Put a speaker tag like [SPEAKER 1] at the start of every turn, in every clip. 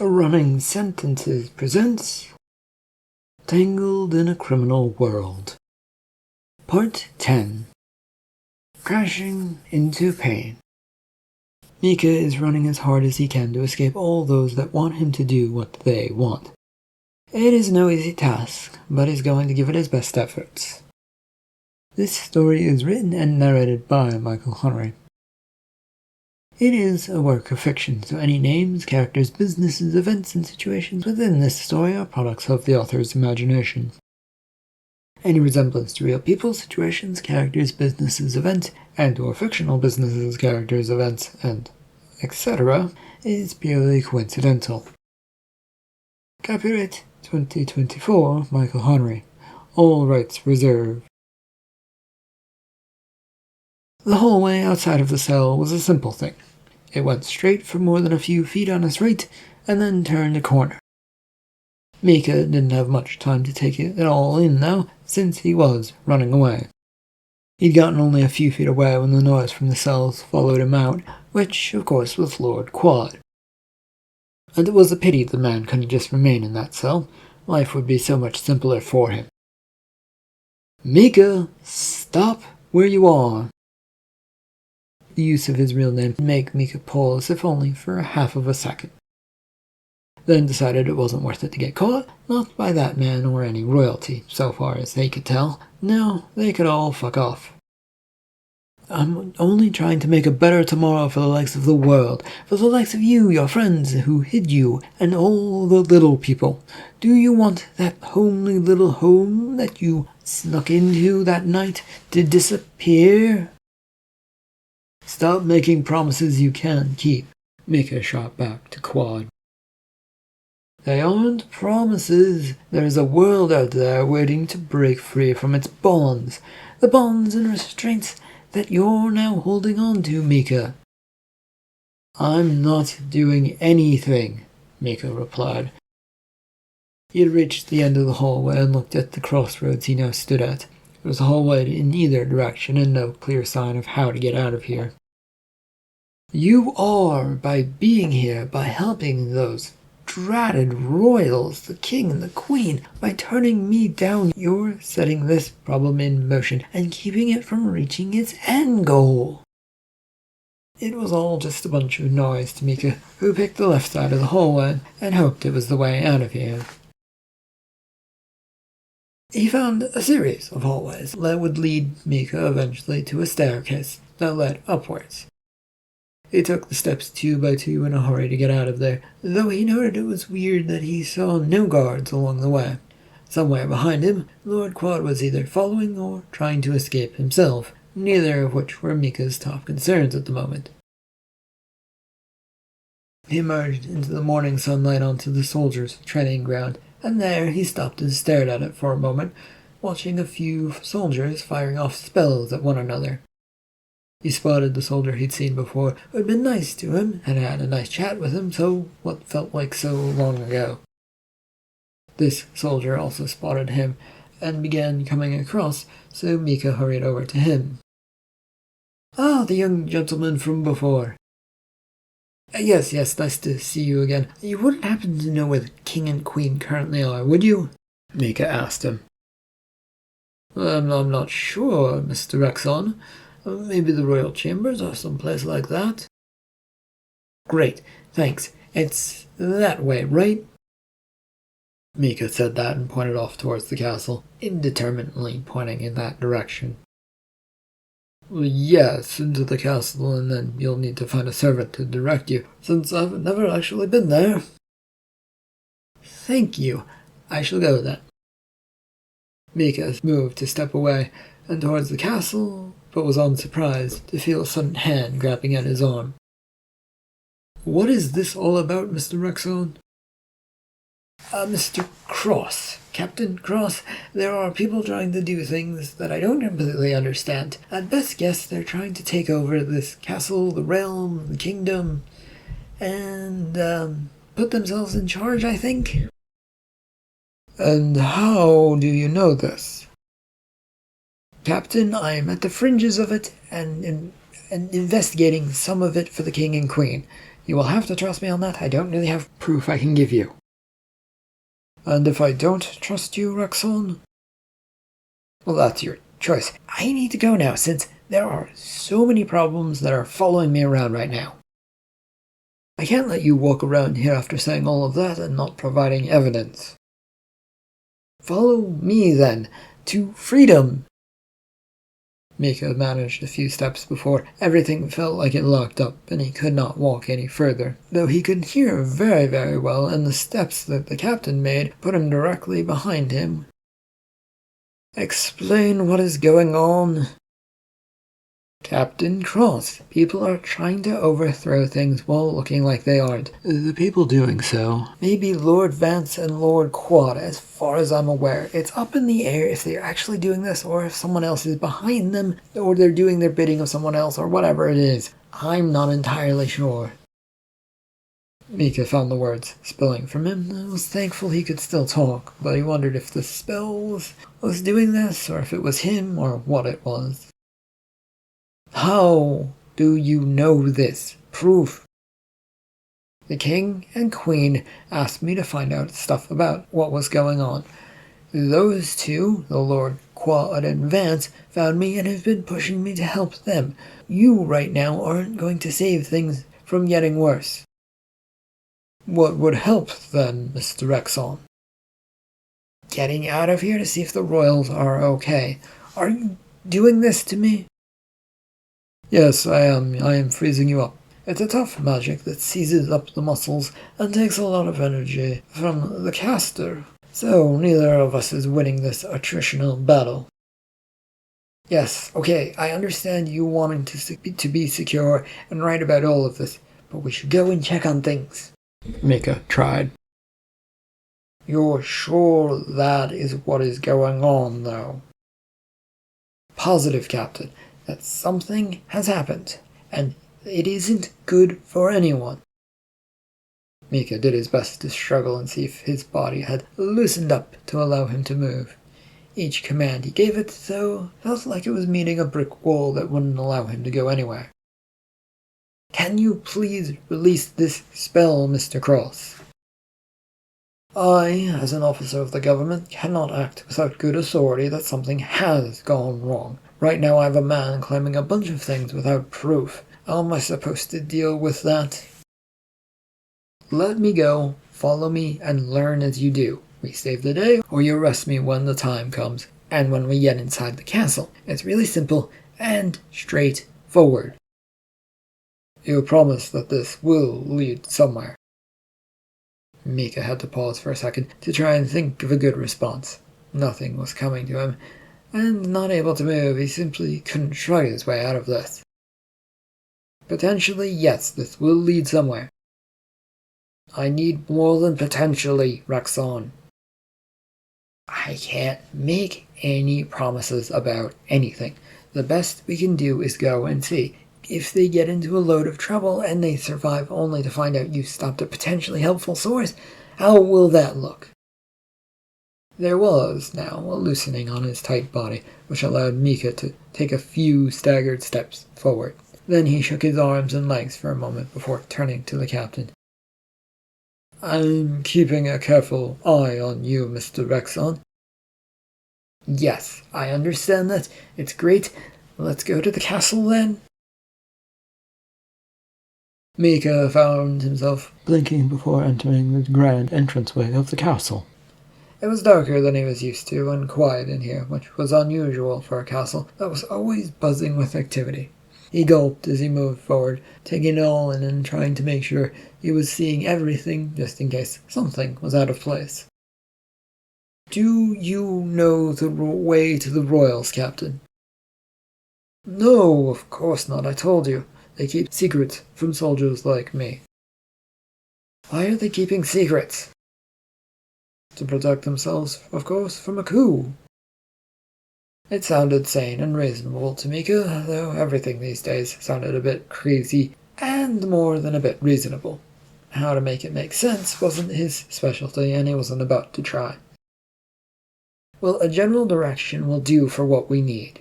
[SPEAKER 1] Running Sentences presents Tangled in a Criminal World. Part 10. Crashing into Pain. Micha is running as hard as he can to escape all those that want him to do what they want. It is no easy task, but he's going to give it his best efforts. This story is written and narrated by Michael Henry. It is a work of fiction, so any names, characters, businesses, events, and situations within this story are products of the author's imagination. Any resemblance to real people, situations, characters, businesses, events, and/or fictional businesses, characters, events, and etc. is purely coincidental. Copyright 2024, Michael Henry. All rights reserved. The hallway outside of the cell was a simple thing. It went straight for more than a few feet on its right, and then turned a corner. Micha didn't have much time to take it all in, though, since he was running away. He'd gotten only a few feet away when the noise from the cells followed him out, which, of course, was Lord Quad. And it was a pity the man couldn't just remain in that cell. Life would be so much simpler for him. Micha, stop where you are. The use of his real name made Micha pause, if only for half of a second. Then decided it wasn't worth it to get caught, not by that man or any royalty, so far as they could tell. No, they could all fuck off. I'm only trying to make a better tomorrow for the likes of the world, for the likes of you, your friends who hid you, and all the little people. Do you want that homely little home that you snuck into that night to disappear? Stop making promises you can't keep, Micha shot back to Quad. They aren't promises. There's a world out there waiting to break free from its bonds. The bonds and restraints that you're now holding on to, Micha. I'm not doing anything, Micha replied. He had reached the end of the hallway and looked at the crossroads he now stood at. There was a hallway in either direction and no clear sign of how to get out of here. You are, by being here, by helping those dratted royals, the king and the queen, by turning me down, you're setting this problem in motion and keeping it from reaching its end goal. It was all just a bunch of noise to Micha, who picked the left side of the hallway and hoped it was the way out of here. He found a series of hallways that would lead Micha eventually to a staircase that led upwards. He took the steps 2 by 2 in a hurry to get out of there, though he noted it was weird that he saw no guards along the way. Somewhere behind him, Lord Quad was either following or trying to escape himself, neither of which were Micha's top concerns at the moment. He emerged into the morning sunlight onto the soldiers' training ground, and there he stopped and stared at it for a moment, watching a few soldiers firing off spells at one another. He spotted the soldier he'd seen before, who had been nice to him, and had a nice chat with him what felt like so long ago. This soldier also spotted him, and began coming across, so Micha hurried over to him. Ah, the young gentleman from before. Yes, nice to see you again. You wouldn't happen to know where the king and queen currently are, would you? Micha asked him. I'm not sure, Mr. Rexon. Maybe the royal chambers or someplace like that. Great, thanks. It's that way, right? Micha said that and pointed off towards the castle, indeterminately pointing in that direction. Well, yes, into the castle, and then you'll need to find a servant to direct you, since I've never actually been there. Thank you. I shall go then. Micha moved to step away and towards the castle, but was unsurprised to feel a sudden hand grabbing at his arm. What is this all about, Mr. Rexon? Mr. Cross, Captain Cross, there are people trying to do things that I don't completely understand. At best guess, they're trying to take over this castle, the realm, the kingdom, and, put themselves in charge, I think. And how do you know this? Captain, I am at the fringes of it and investigating some of it for the king and queen. You will have to trust me on that. I don't really have proof I can give you. And if I don't trust you, Rexon? Well, that's your choice. I need to go now, since there are so many problems that are following me around right now. I can't let you walk around here after saying all of that and not providing evidence. Follow me, then, to freedom. Micha managed a few steps before everything felt like it locked up and he could not walk any further, though he could hear very, very well, and the steps that the captain made put him directly behind him. Explain what is going on. Captain Cross, people are trying to overthrow things while looking like they aren't. The people doing so may be Lord Vance and Lord Quad, as far as I'm aware. It's up in the air if they're actually doing this, or if someone else is behind them, or they're doing their bidding of someone else, or whatever it is. I'm not entirely sure. Micha found the words spilling from him and was thankful he could still talk, but he wondered if the spell was doing this, or if it was him, or what it was. How do you know this? Proof. The king and queen asked me to find out stuff about what was going on. Those two, the Lord Quad and Vance, found me and have been pushing me to help them. You right now aren't going to save things from getting worse. What would help then, Mr. Rexon? Getting out of here to see if the royals are okay. Are you doing this to me? Yes, I am. I am freezing you up. It's a tough magic that seizes up the muscles and takes a lot of energy from the caster, so neither of us is winning this attritional battle. Yes, okay, I understand you wanting to be secure and right about all of this, but we should go and check on things. Micha tried. You're sure that is what is going on, though? Positive, Captain, that something has happened, and it isn't good for anyone. Micha did his best to struggle and see if his body had loosened up to allow him to move. Each command he gave it, though, felt like it was meeting a brick wall that wouldn't allow him to go anywhere. Can you please release this spell, Mr. Cross? I, as an officer of the government, cannot act without good authority that something has gone wrong. Right now I have a man claiming a bunch of things without proof. How am I supposed to deal with that? Let me go, follow me, and learn as you do. We save the day, or you arrest me when the time comes, and when we get inside the castle. It's really simple and straightforward. You promise that this will lead somewhere. Micha had to pause for a second to try and think of a good response. Nothing was coming to him, and not able to move, he simply couldn't shrug his way out of this. Potentially, yes, this will lead somewhere. I need more than potentially, Rexon. I can't make any promises about anything. The best we can do is go and see. If they get into a load of trouble and they survive only to find out you stopped a potentially helpful source, how will that look? There was now a loosening on his tight body, which allowed Micha to take a few staggered steps forward. Then he shook his arms and legs for a moment before turning to the captain. I'm keeping a careful eye on you, Mr. Rexon. Yes, I understand that. It's great. Let's go to the castle then. Micha found himself blinking before entering the grand entranceway of the castle. It was darker than he was used to, and quiet in here, which was unusual for a castle that was always buzzing with activity. He gulped as he moved forward, taking it all in and trying to make sure he was seeing everything, just in case something was out of place. Do you know the way to the royals, Captain? No, of course not, I told you. They keep secrets from soldiers like me. Why are they keeping secrets? To protect themselves, of course, from a coup. It sounded sane and reasonable to Micha, though everything these days sounded a bit crazy and more than a bit reasonable. How to make it make sense wasn't his specialty, and he wasn't about to try. Well, a general direction will do for what we need.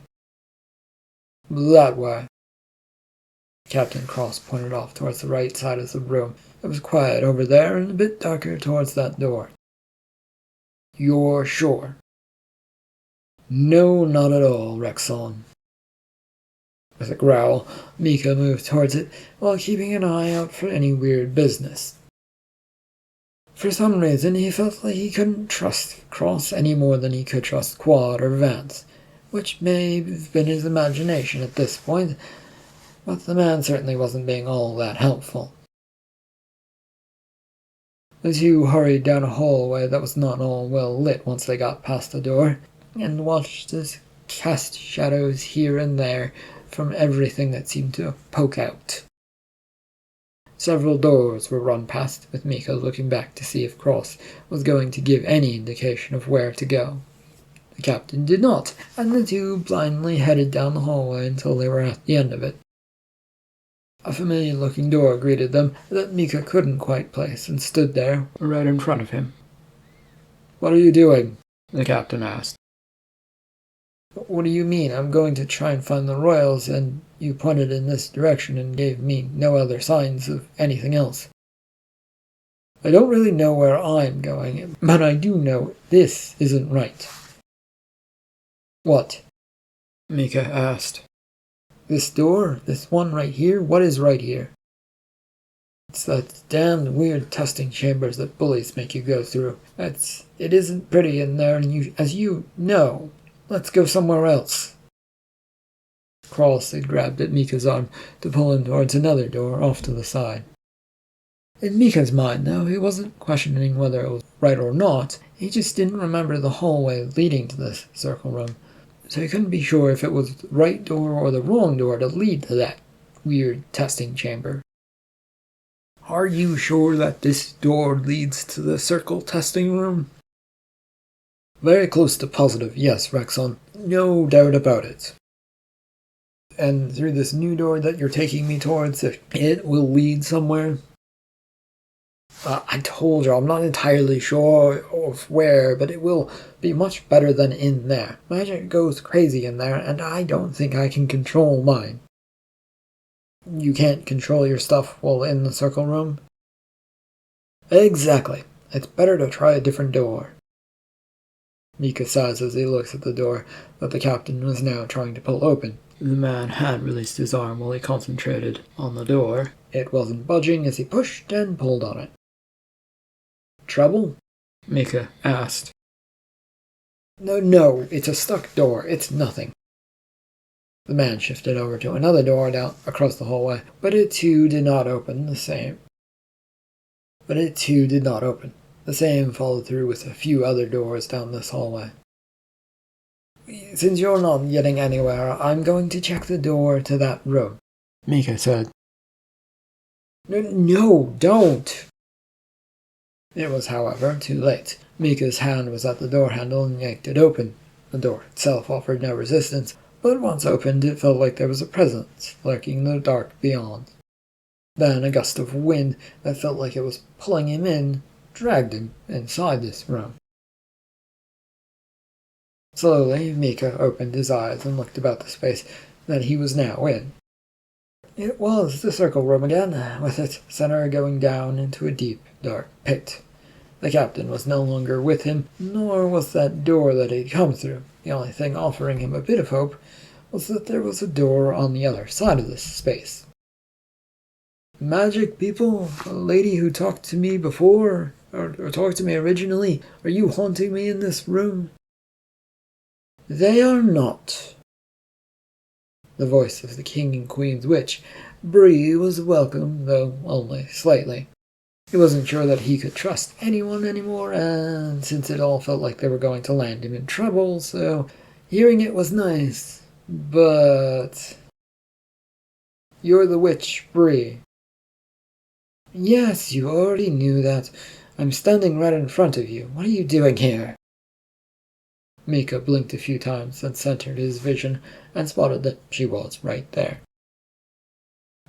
[SPEAKER 1] That way. Captain Cross pointed off towards the right side of the room. It was quiet over there and a bit darker towards that door. You're sure? No, not at all, Rexon. With a growl, Micha moved towards it while keeping an eye out for any weird business. For some reason, he felt like he couldn't trust Cross any more than he could trust Quad or Vance, which may have been his imagination at this point, but the man certainly wasn't being all that helpful. The two hurried down a hallway that was not all well lit once they got past the door, and watched as cast shadows here and there from everything that seemed to poke out. Several doors were run past, with Micha looking back to see if Cross was going to give any indication of where to go. The captain did not, and the two blindly headed down the hallway until they were at the end of it. A familiar-looking door greeted them that Micha couldn't quite place and stood there, right in front of him. "What are you doing?" the captain asked. "What do you mean? I'm going to try and find the royals, and you pointed in this direction and gave me no other signs of anything else." "I don't really know where I'm going, but I do know this isn't right." "What?" Micha asked. "This door? This one right here? What is right here?" "It's that damned weird testing chambers that bullies make you go through. It isn't pretty in there, and as you know. Let's go somewhere else." Cross had grabbed at Micha's arm to pull him towards another door off to the side. In Micha's mind, though, he wasn't questioning whether it was right or not. He just didn't remember the hallway leading to this circle room, so he couldn't be sure if it was the right door or the wrong door to lead to that weird testing chamber. "Are you sure that this door leads to the circle testing room?" "Very close to positive, yes, Rexon. No doubt about it." "And through this new door that you're taking me towards, it will lead somewhere?" I told you, I'm not entirely sure of where, but it will be much better than in there. Magic goes crazy in there, and I don't think I can control mine." "You can't control your stuff while in the circle room?" "Exactly. It's better to try a different door." Micha sighs as he looks at the door that the captain was now trying to pull open. The man had released his arm while he concentrated on the door. It wasn't budging as he pushed and pulled on it. "Trouble?" Micha asked. No, it's a stuck door. It's nothing." The man shifted over to another door down across the hallway, but it too did not open. The same followed through with a few other doors down this hallway. "Since you're not getting anywhere, I'm going to check the door to that room," Micha said. No, don't!" It was, however, too late. Micha's hand was at the door handle and yanked it open. The door itself offered no resistance, but once opened it felt like there was a presence lurking in the dark beyond. Then a gust of wind that felt like it was pulling him in dragged him inside this room. Slowly, Micha opened his eyes and looked about the space that he was now in. It was the circle room again, with its center going down into a deep, dark pit. The captain was no longer with him, nor was that door that he'd come through. The only thing offering him a bit of hope was that there was a door on the other side of this space. "Magic people? A lady who talked to me before, or talked to me originally, are you haunting me in this room?" "They are not." The voice of the king and queen's witch, Bree, was welcome, though only slightly. He wasn't sure that he could trust anyone anymore, and since it all felt like they were going to land him in trouble, so hearing it was nice. But... "You're the witch, Bree." "Yes, you already knew that. I'm standing right in front of you. What are you doing here?" Micha blinked a few times, then centered his vision and spotted that she was right there.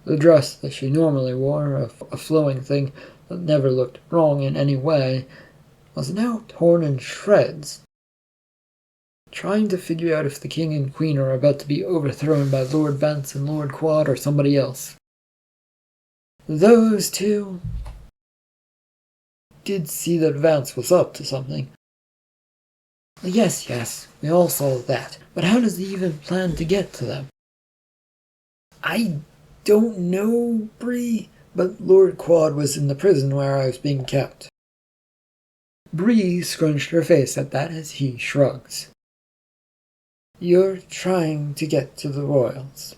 [SPEAKER 1] The dress that she normally wore, a flowing thing that never looked wrong in any way, was now torn in shreds. Trying to figure out if the king and queen are about to be overthrown by Lord Vance and Lord Quad or somebody else. Those two did see that Vance was up to something. Yes, we all saw that. But how does he even plan to get to them? I don't know, Bree, but Lord Quad was in the prison where I was being kept. Bree scrunched her face at that as he shrugs. You're trying to get to the Royals.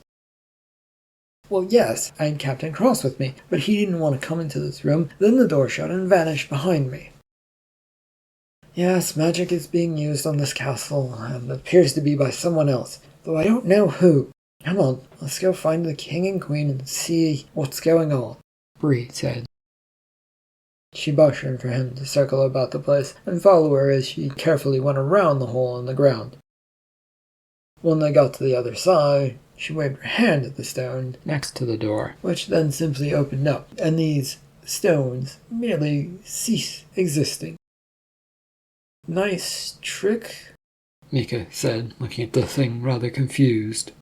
[SPEAKER 1] Well, yes, I had Captain Cross with me, but he didn't want to come into this room. Then the door shut and vanished behind me. Yes, magic is being used on this castle, and appears to be by someone else, though I don't know who. Come on, let's go find the king and queen and see what's going on, Bree said. She motioned for him to circle about the place and follow her as she carefully went around the hole in the ground. When they got to the other side, she waved her hand at the stone next to the door, which then simply opened up, and these stones merely ceased existing. Nice trick, Micha said, looking at the thing rather confused.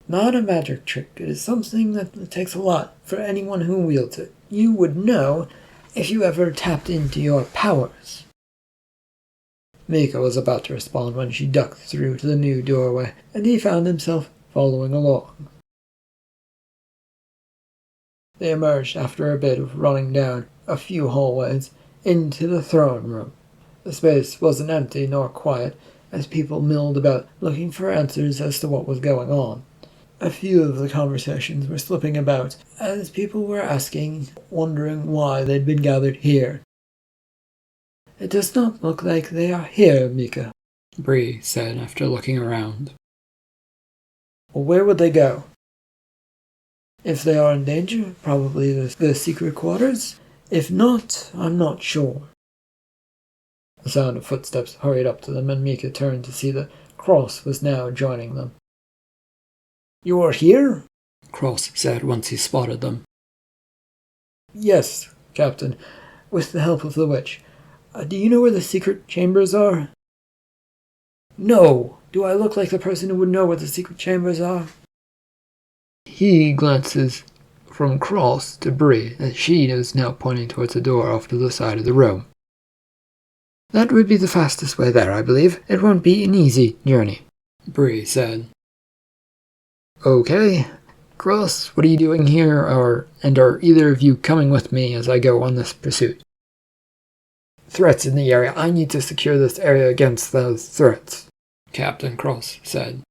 [SPEAKER 1] Not a magic trick. It is something that takes a lot for anyone who wields it. You would know if you ever tapped into your powers. Micha was about to respond when she ducked through to the new doorway, and he found himself following along. They emerged after a bit of running down a few hallways into the throne room. The space wasn't empty nor quiet, as people milled about looking for answers as to what was going on. A few of the conversations were slipping about, as people were asking, wondering why they'd been gathered here. It does not look like they are here, Micha, Bree said after looking around. Well, where would they go? If they are in danger, probably the secret quarters. If not, I'm not sure. The sound of footsteps hurried up to them, and Micha turned to see that Cross was now joining them. You are here? Cross said once he spotted them. Yes, Captain, with the help of the witch. Do you know where the secret chambers are? No. Do I look like the person who would know where the secret chambers are? He glances from Cross to Bree, as she is now pointing towards a door off to the side of the room. That would be the fastest way there, I believe. It won't be an easy journey, Bree said. Okay. Cross, what are you doing here, and are either of you coming with me as I go on this pursuit? Threats in the area. I need to secure this area against those threats, Captain Cross said.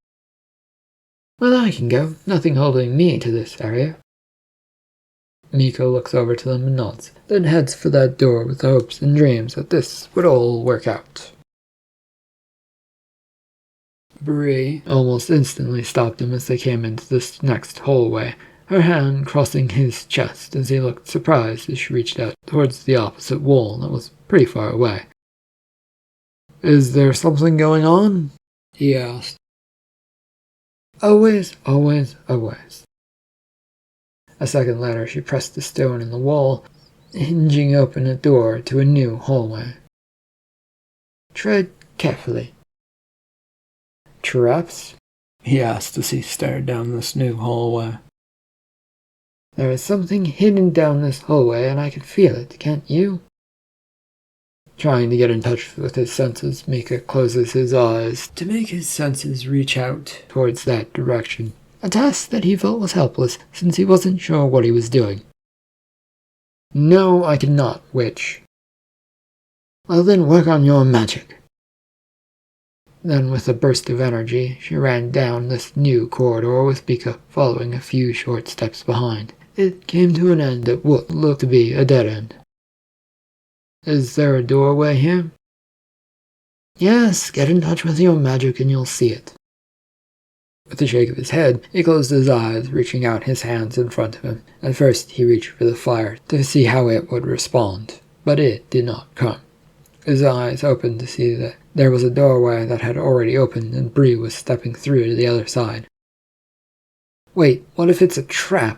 [SPEAKER 1] Well, I can go. Nothing holding me to this area. Micha looks over to them and nods, then heads for that door with hopes and dreams that this would all work out. Bree almost instantly stopped him as they came into this next hallway, her hand crossing his chest as he looked surprised as she reached out towards the opposite wall that was pretty far away. Is there something going on? He asked. Always. A second later, she pressed the stone in the wall, hinging open a door to a new hallway. Tread carefully. Traps? He asked as he stared down this new hallway. There is something hidden down this hallway, and I can feel it, can't you? Trying to get in touch with his senses, Micha closes his eyes to make his senses reach out towards that direction, a task that he felt was helpless since he wasn't sure what he was doing. No, I cannot, witch. Well then, work on your magic. Then, with a burst of energy, she ran down this new corridor with Micha following a few short steps behind. It came to an end at what looked to be a dead end. Is there a doorway here? Yes, get in touch with your magic and you'll see it. With a shake of his head, he closed his eyes, reaching out his hands in front of him. At first he reached for the fire to see how it would respond, but it did not come. His eyes opened to see that there was a doorway that had already opened and Bree was stepping through to the other side. Wait, what if it's a trap?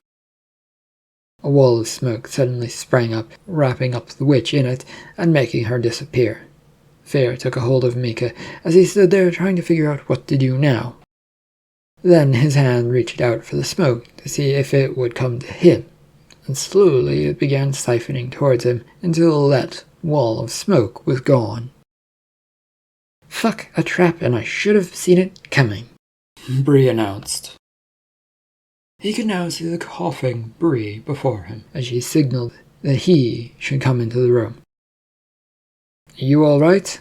[SPEAKER 1] A wall of smoke suddenly sprang up, wrapping up the witch in it and making her disappear. Fear took a hold of Micha as he stood there trying to figure out what to do now. Then his hand reached out for the smoke to see if it would come to him, and slowly it began siphoning towards him until that wall of smoke was gone. "Fuck, a trap, and I should have seen it coming," Bree announced. He could now see the coughing Bree before him as she signaled that he should come into the room. "You all right?"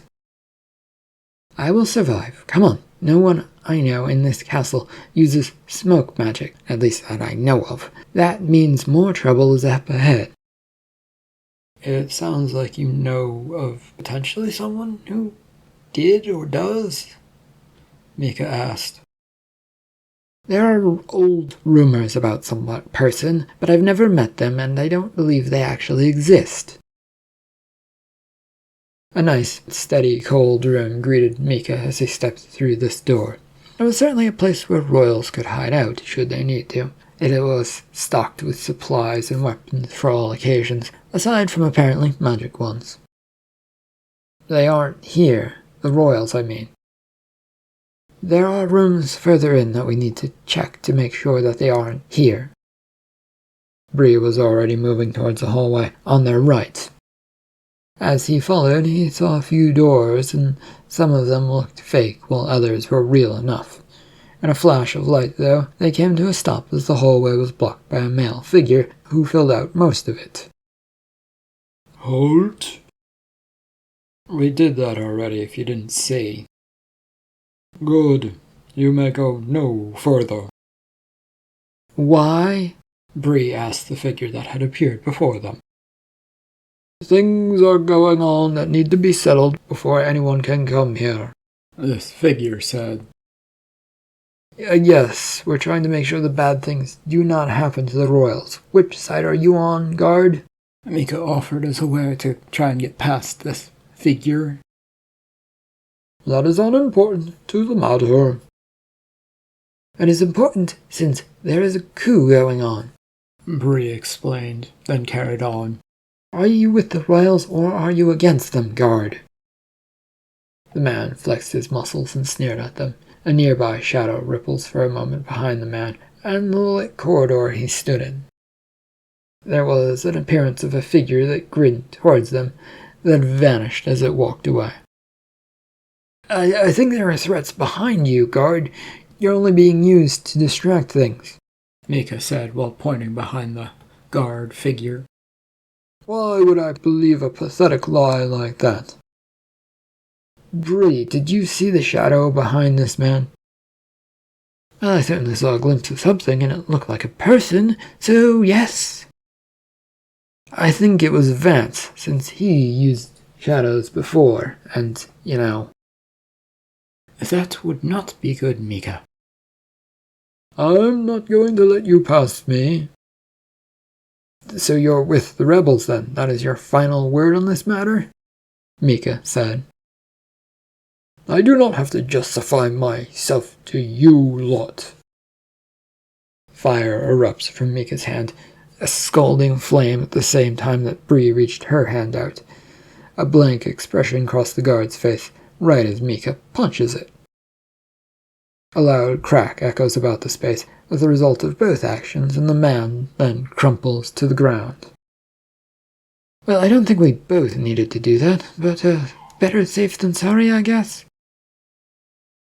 [SPEAKER 1] "I will survive. Come on. No one I know in this castle uses smoke magic, at least that I know of. That means more trouble is up ahead." "It sounds like you know of potentially someone who did or does?" Micha asked. "There are old rumors about some person, but I've never met them and I don't believe they actually exist." A nice, steady, cold room greeted Micha as he stepped through this door. It was certainly a place where royals could hide out, should they need to. It was stocked with supplies and weapons for all occasions, aside from apparently magic ones. "They aren't here. The royals, I mean. There are rooms further in that we need to check to make sure that they aren't here." Bree was already moving towards the hallway on their right. As he followed, he saw a few doors, and some of them looked fake while others were real enough. In a flash of light, though, they came to a stop as the hallway was blocked by a male figure who filled out most of it. "Halt!" "We did that already, if you didn't see." "Good. You may go no further." "Why?" Bree asked the figure that had appeared before them. "Things are going on that need to be settled before anyone can come here," this figure said. "Yes, we're trying to make sure the bad things do not happen to the royals. Which side are you on, guard?" Micha offered as a way to try and get past this figure. "That is unimportant to the matter." "It is important since there is a coup going on," Bree explained, then carried on. "Are you with the royals or are you against them, guard?" The man flexed his muscles and sneered at them. A nearby shadow ripples for a moment behind the man and the lit corridor he stood in. There was an appearance of a figure that grinned towards them, then vanished as it walked away. I think there are threats behind you, guard. You're only being used to distract things," Micha said while pointing behind the guard figure. "Why would I believe a pathetic lie like that?" "Bree, did you see the shadow behind this man?" "Well, I certainly saw a glimpse of something, and it looked like a person, so yes." "I think it was Vance, since he used shadows before, and, you know." "That would not be good, Micha." "I'm not going to let you pass me." "So you're with the rebels, then? That is your final word on this matter?" Micha said. "I do not have to justify myself to you lot." Fire erupts from Micha's hand, a scalding flame at the same time that Bree reached her hand out. A blank expression crossed the guard's face, right as Micha punches it. A loud crack echoes about the space, as a result of both actions, and the man then crumples to the ground. "Well, I don't think we both needed to do that, but better safe than sorry, I guess."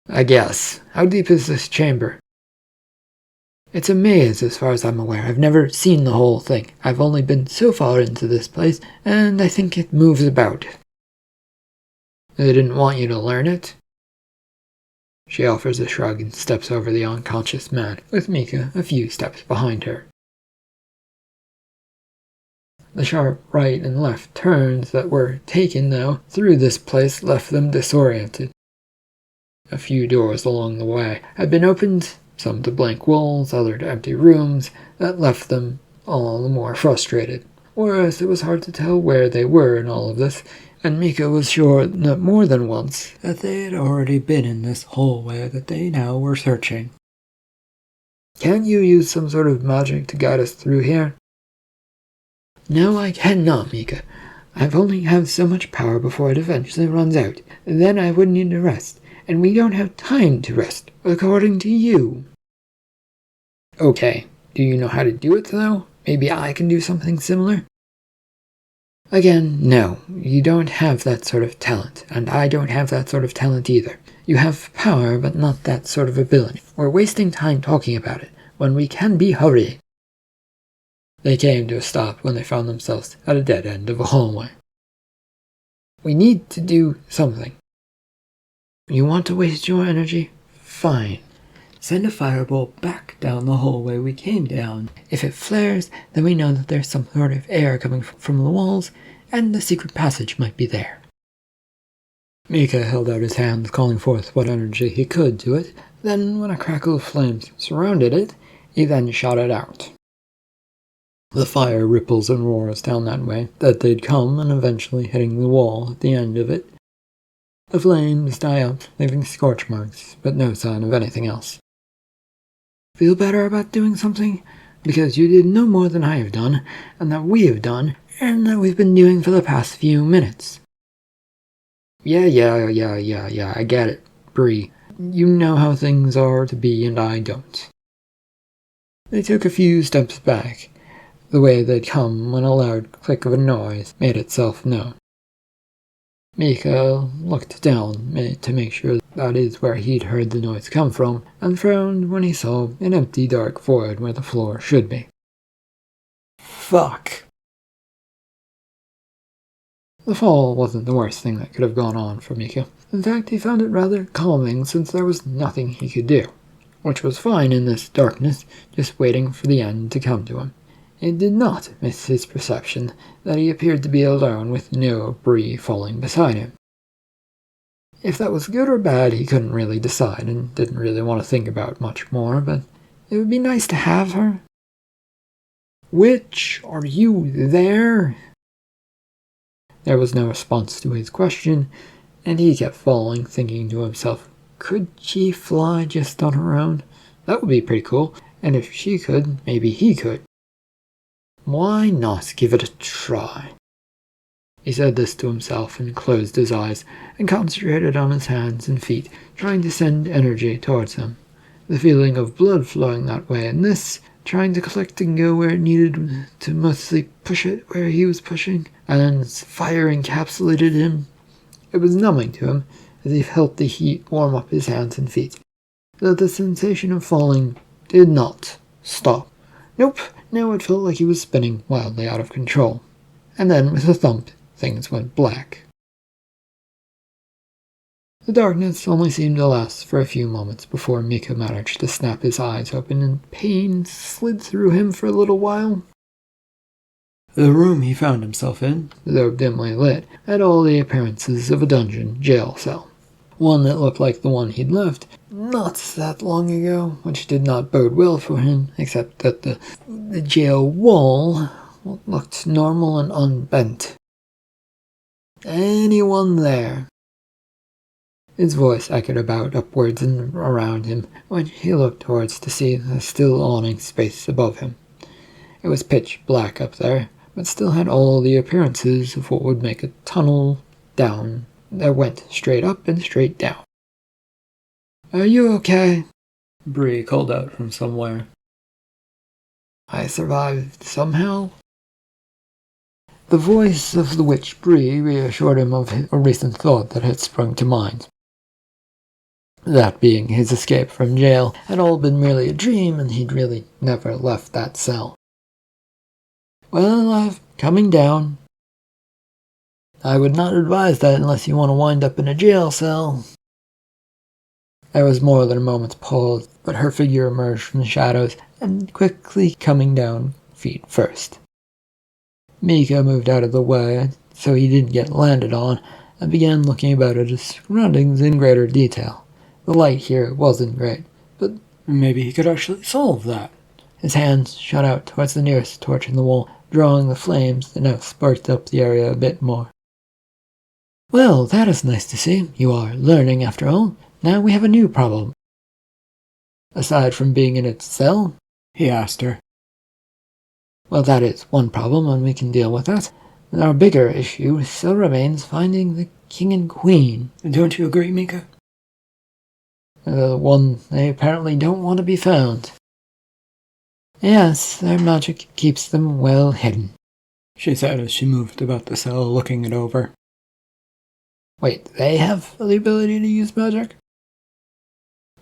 [SPEAKER 1] "I guess. How deep is this chamber?" "It's a maze as far as I'm aware. I've never seen the whole thing. I've only been so far into this place, and I think it moves about." "They didn't want you to learn it?" She offers a shrug and steps over the unconscious man, with Micha a few steps behind her. The sharp right and left turns that were taken now through this place left them disoriented. A few doors along the way had been opened, some to blank walls, other to empty rooms, that left them all the more frustrated, whereas it was hard to tell where they were in all of this, and Micha was sure that more than once that they had already been in this hallway that they now were searching. "Can't you use some sort of magic to guide us through here?" "No, I cannot, Micha. I've only have so much power before it eventually runs out. Then I would need to rest, and we don't have time to rest, according to you." "Okay, do you know how to do it, though?" maybe I can do something similar? Again, no, you don't have that sort of talent, and I don't have that sort of talent either. You have power, but not that sort of ability. We're wasting time talking about it, when we can be hurrying. They came to a stop when they found themselves at a dead end of a hallway. We need to do something. You want to waste your energy? Fine. Send a firebolt back down the hallway we came down. If it flares, then we know that there's some sort of air coming from the walls, and the secret passage might be there. Micha held out his hands, calling forth what energy he could to it. Then, when a crackle of flames surrounded it, he then shot it out. The fire ripples and roars down that way, that they'd come, and eventually hitting the wall at the end of it. The flames die up, leaving scorch marks, but no sign of anything else. Feel better about doing something? Because you did no more than I have done, and that we have done, and that we've been doing for the past few minutes. Yeah, I get it, Bree. You know how things are to be, and I don't. They took a few steps back, the way they'd come when a loud click of a noise made itself known. Micha looked down to make sure that is where he'd heard the noise come from, and frowned when he saw an empty dark void where the floor should be. Fuck. The fall wasn't the worst thing that could have gone on for Micha. In fact, he found it rather calming since there was nothing he could do, which was fine in this darkness, just waiting for the end to come to him. It did not miss his perception that he appeared to be alone with no Bree falling beside him. If that was good or bad, he couldn't really decide and didn't really want to think about much more, but it would be nice to have her. Witch, are you there? There was no response to his question, and he kept falling, thinking to himself, could she fly just on her own? That would be pretty cool, and if she could, maybe he could. Why not give it a try? He said this to himself and closed his eyes and concentrated on his hands and feet, trying to send energy towards them. The feeling of blood flowing that way and this, trying to collect and go where it needed to mostly push it where he was pushing, and fire encapsulated him. It was numbing to him as he felt the heat warm up his hands and feet. Though the sensation of falling did not stop. Nope, now it felt like he was spinning wildly out of control. And then, with a thump, things went black. The darkness only seemed to last for a few moments before Micha managed to snap his eyes open and pain slid through him for a little while. The room he found himself in, though dimly lit, had all the appearances of a dungeon jail cell. One that looked like the one he'd left not that long ago, which did not bode well for him, except that the jail wall looked normal and unbent. Anyone there? His voice echoed about upwards and around him when he looked towards to see the still awning space above him. It was pitch black up there, but still had all the appearances of what would make a tunnel down that went straight up and straight down. Are you okay? Bree called out from somewhere. I survived somehow. The voice of the witch Bree reassured him of a recent thought that had sprung to mind. That being his escape from jail had all been merely a dream, and he'd really never left that cell. Well, I'm coming down. I would not advise that unless you want to wind up in a jail cell. There was more than a moment's pause, but her figure emerged from the shadows, and quickly coming down, feet first. Micha moved out of the way, so he didn't get landed on, and began looking about at his surroundings in greater detail. The light here wasn't great, but maybe he could actually solve that. His hands shot out towards the nearest torch in the wall, drawing the flames that now sparked up the area a bit more. Well, that is nice to see. You are learning, after all. Now we have a new problem. Aside from being in its cell? He asked her. Well, that is one problem, and we can deal with that. Our bigger issue still remains finding the king and queen. Don't you agree, Micha? One they apparently don't want to be found. Yes, their magic keeps them well hidden, she said as she moved about the cell, looking it over. Wait, they have the ability to use magic?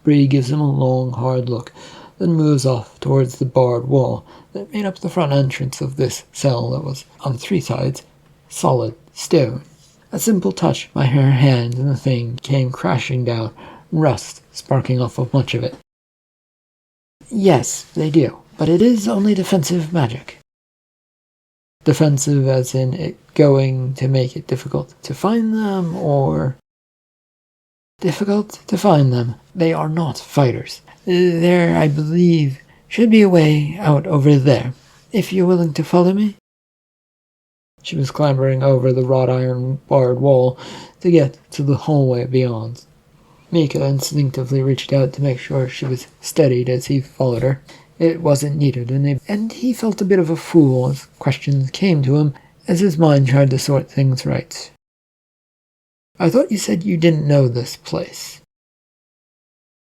[SPEAKER 1] Bree gives him a long, hard look, then moves off towards the barred wall that made up the front entrance of this cell that was, on 3 sides, solid stone. A simple touch by her hand and the thing came crashing down, rust sparking off of much of it. Yes, they do, but it is only defensive magic. Defensive as in it going to make it difficult to find them, or... Difficult to find them. They are not fighters. There, I believe, should be a way out over there, if you're willing to follow me. She was clambering over the wrought iron barred wall to get to the hallway beyond. Micha instinctively reached out to make sure she was steadied as he followed her. It wasn't needed, and he felt a bit of a fool as questions came to him as his mind tried to sort things right. I thought you said you didn't know this place.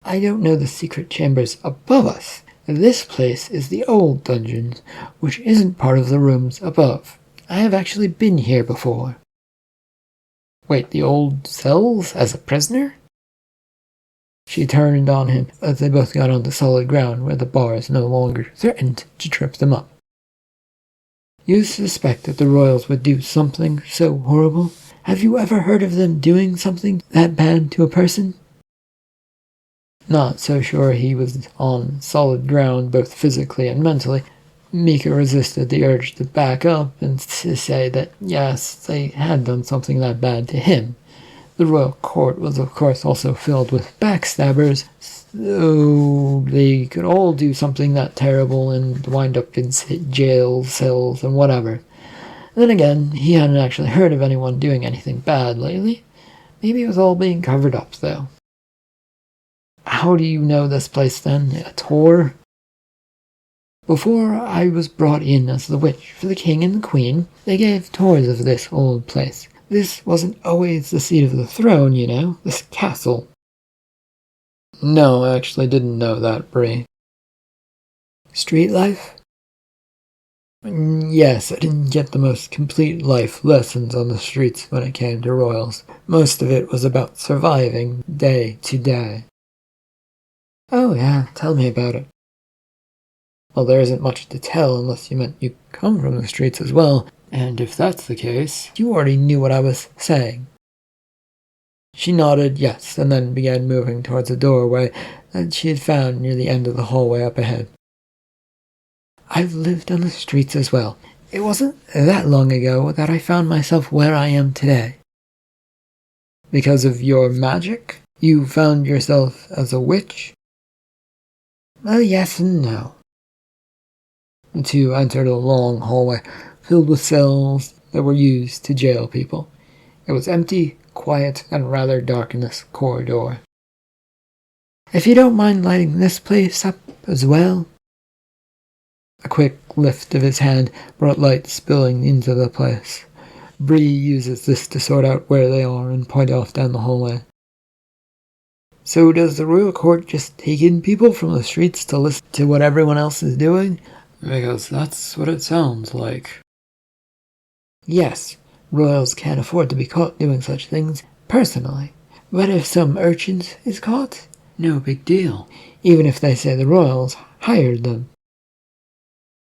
[SPEAKER 1] I don't know the secret chambers above us. This place is the old dungeons, which isn't part of the rooms above. I have actually been here before. Wait, the old cells as a prisoner? She turned on him as they both got onto solid ground where the bars no longer threatened to trip them up. You suspect that the royals would do something so horrible? Have you ever heard of them doing something that bad to a person? Not so sure he was on solid ground both physically and mentally, Micha resisted the urge to back up and to say that yes, they had done something that bad to him. The royal court was of course also filled with backstabbers, so they could all do something that terrible and wind up in jail cells and whatever. Then again, he hadn't actually heard of anyone doing anything bad lately. Maybe it was all being covered up, though. How do you know this place, then? A tour? Before I was brought in as the witch for the king and the queen, they gave tours of this old place. This wasn't always the seat of the throne, you know, this castle. No, I actually didn't know that, Bree. Street life? Yes, I didn't get the most complete life lessons on the streets when it came to royals. Most of it was about surviving day to day. Oh yeah, tell me about it. Well, there isn't much to tell unless you meant you come from the streets as well, and if that's the case, you already knew what I was saying. She nodded yes, and then began moving towards a doorway that she had found near the end of the hallway up ahead. I've lived on the streets as well. It wasn't that long ago that I found myself where I am today. Because of your magic? You found yourself as a witch? Well, yes and no. The two entered a long hallway filled with cells that were used to jail people. It was empty, quiet, and rather dark in this corridor. If you don't mind lighting this place up as well. A quick lift of his hand brought light spilling into the place. Bree uses this to sort out where they are and point off down the hallway. So does the royal court just take in people from the streets to listen to what everyone else is doing? Because that's what it sounds like. Yes, royals can't afford to be caught doing such things personally. But if some urchin is caught, no big deal, even if they say the royals hired them.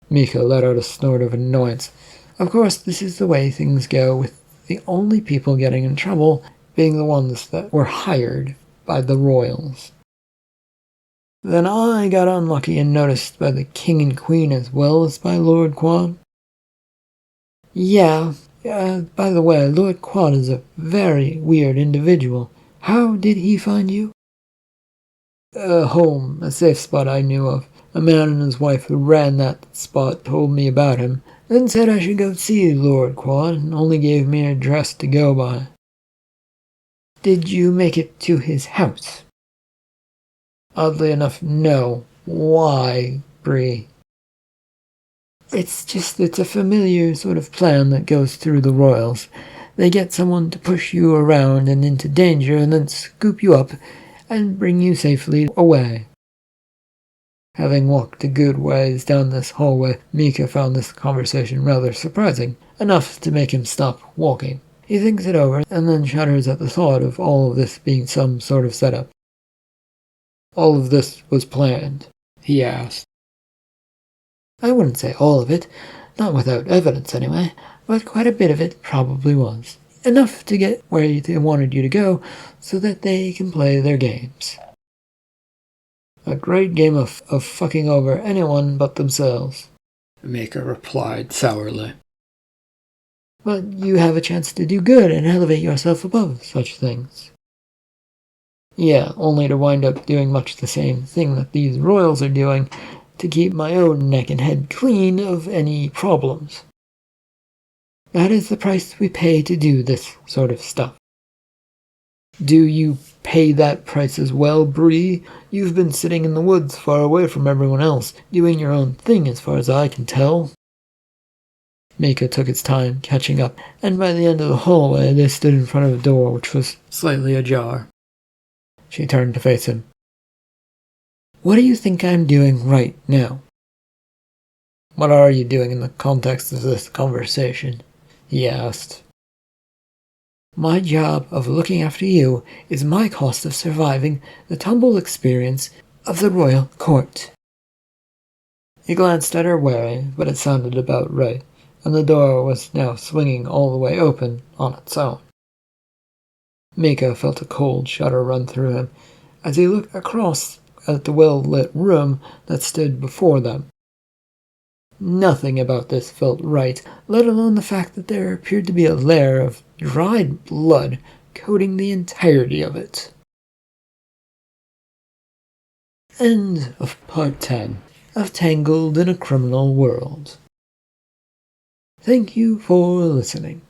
[SPEAKER 1] Micha let out a snort of annoyance. Of course, this is the way things go, with the only people getting in trouble being the ones that were hired by the royals. Then I got unlucky and noticed by the king and queen as well as by Lord Quan. Yeah, by the way, Lord Quan is a very weird individual. How did he find you? A home, a safe spot I knew of. A man and his wife who ran that spot told me about him, then said I should go see Lord Quan, and only gave me an address to go by. Did you make it to his house? Oddly enough, no. Why, Bree? It's a familiar sort of plan that goes through the royals. They get someone to push you around and into danger and then scoop you up and bring you safely away. Having walked a good ways down this hallway, Micha found this conversation rather surprising, enough to make him stop walking. He thinks it over, and then shudders at the thought of all of this being some sort of setup. "All of this was planned?" he asked. "I wouldn't say all of it, not without evidence anyway, but quite a bit of it probably was. Enough to get where they wanted you to go, so that they can play their games. A great game of fucking over anyone but themselves," Micha replied sourly. "But you have a chance to do good and elevate yourself above such things." "Yeah, only to wind up doing much the same thing that these royals are doing, to keep my own neck and head clean of any problems. That is the price we pay to do this sort of stuff." "Do you pay that price as well, Bree? You've been sitting in the woods far away from everyone else, doing your own thing as far as I can tell." Micha took its time catching up, and by the end of the hallway they stood in front of a door which was slightly ajar. She turned to face him. "What do you think I'm doing right now?" "What are you doing in the context of this conversation?" he asked. "My job of looking after you is my cost of surviving the tumble experience of the royal court." He glanced at her wary, but it sounded about right, and the door was now swinging all the way open on its own. Micha felt a cold shudder run through him as he looked across at the well-lit room that stood before them. Nothing about this felt right, let alone the fact that there appeared to be a layer of dried blood coating the entirety of it. End of Part 10 of Tangled in a Criminal World. Thank you for listening.